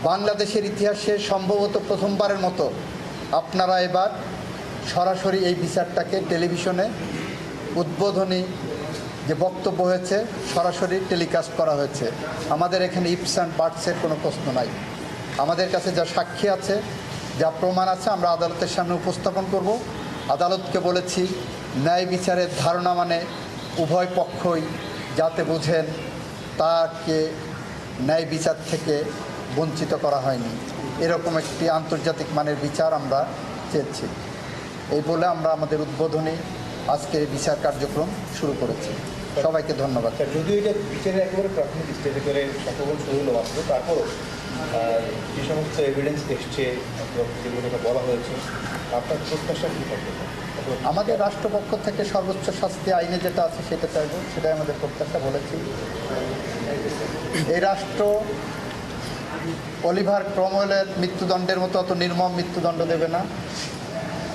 বাংলাদেশের ইতিহাসে সম্ভবত প্রথমবারের মতো আপনারা এবার সরাসরি এই বিচারটাকে টেলিভিশনে উদ্বোধনী যে বক্তব্য হয়েছে সরাসরি টেলিকাস্ট করা হয়েছে। আমাদের এখানে ইপস অ্যান্ড বার্ডসের কোনো প্রশ্ন নাই। আমাদের কাছে যা সাক্ষী আছে, যা প্রমাণ আছে, আমরা আদালতের সামনে উপস্থাপন করব। আদালতকে বলেছি ন্যায় বিচারের ধারণা মানে উভয় পক্ষই যাতে বোঝেন তাকে ন্যায় বিচার থেকে বঞ্চিত করা হয়নি, এরকম একটি আন্তর্জাতিক মানের বিচার আমরা চেয়েছি। এই বলে আমরা আমাদের উদ্বোধনী আজকের বিচার কার্যক্রম শুরু করেছি। সবাইকে ধন্যবাদ। যদিও এটা বিচারের একেবারে প্রাথমিক স্টেজে করে সংশোধন শুরু হলো মাত্র, তারপরও যে সমস্ত এভিডেন্স এসছে যেগুলোকে বলা হয়েছে, আপনার প্রত্যাশা কী থাকবে? আমাদের রাষ্ট্রপক্ষ থেকে সর্বোচ্চ শাস্তি আইনে যেটা আছে সেটা চাইব, সেটাই আমাদের প্রত্যাশা বলেছি। এই রাষ্ট্র অলিভার ক্রমওয়েলের মৃত্যুদণ্ডের মতো অত নির্মম মৃত্যুদণ্ড দেবে না।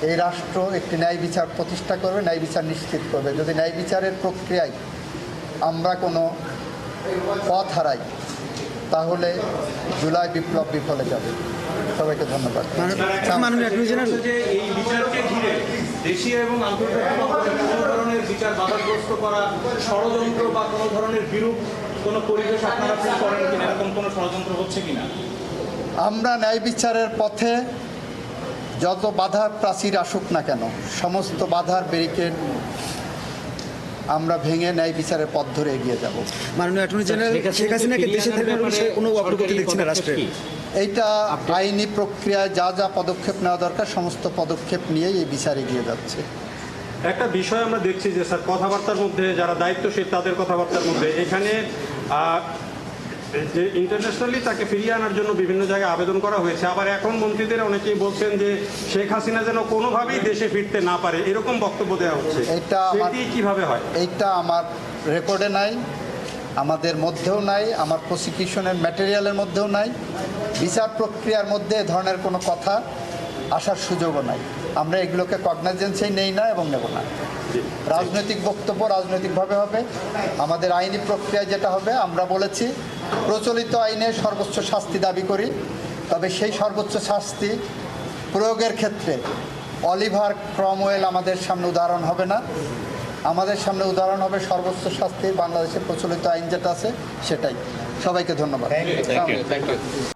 এই রাষ্ট্র একটি ন্যায় বিচার প্রতিষ্ঠা করবে, ন্যায় বিচার নিশ্চিত করবে। যদি ন্যায় বিচারের প্রক্রিয়ায় আমরা কোনো পথ হারাই তাহলে জুলাই বিপ্লব বিফলে যাবে। সবাইকে ধন্যবাদ। এই বিচারকে ঘিরে দেশীয় এবং আন্তর্জাতিক কোনো ধরনের বিচার বাধাগ্রস্ত করা ষড়যন্ত্র বা কোনো ধরনের বিরূপ কোনো পরিবেশ আপনারা ফিল করেন কিনা, এরকম কোনো ষড়যন্ত্র হচ্ছে কিনা? আমরা ন্যায় বিচারের পথে যত বাধার প্রাচীর আসুক না কেন, সমস্ত বাধার ব্যারিকেড আমরা ভেঙে ন্যায় বিচারের পথ ধরে এগিয়ে যাব। মাননীয় অ্যাটর্নি জেনারেল শেখ হাসিনাকে দেশে থাকার বিষয়ে কোনো অগ্রগতি দেখছি না রাষ্ট্রের। এইটা আইনি প্রক্রিয়ায় যা যা পদক্ষেপ নেওয়া দরকার সমস্ত পদক্ষেপ নিয়েই এই বিচার এগিয়ে যাচ্ছে। একটা বিষয় আমরা দেখছি যে স্যার কথাবার্তার মধ্যে যারা দায়িত্বশীল তাদের কথাবার্তার মধ্যে এখানে যে ইন্টারন্যাশনালি তাকে ফিরিয়ে আনার জন্য বিভিন্ন জায়গায় আবেদন করা হয়েছে, আবার এখন মন্ত্রীদের অনেকেই বলছেন যে শেখ হাসিনা যেন কোনোভাবেই দেশে ফিরতে না পারে, এরকম বক্তব্য দেওয়া হচ্ছে। সেটি কিভাবে হয়? এইটা আমার রেকর্ডে নাই, আমাদের মধ্যেও নাই, আমার প্রসিকিউশনের ম্যাটেরিয়ালের মধ্যেও নাই। বিচার প্রক্রিয়ার মধ্যে এ ধরনের কোনো কথা আসার সুযোগও নাই। আমরা এগুলোকে কগনাইজেন্সেই নেই না এবং নেব না। রাজনৈতিক বক্তব্য রাজনৈতিকভাবে হবে, আমাদের আইনি প্রক্রিয়ায় যেটা হবে আমরা বলেছি প্রচলিত আইনে সর্বোচ্চ শাস্তি দাবি করি, তবে সেই সর্বোচ্চ শাস্তি প্রয়োগের ক্ষেত্রে অলিভার ক্রমওয়েল আমাদের সামনে উদাহরণ হবে না। আমাদের সামনে উদাহরণ হবে সর্বোচ্চ শাস্তি বাংলাদেশের প্রচলিত আইন যেটা আছে সেটাই। সবাইকে ধন্যবাদ। Thank you.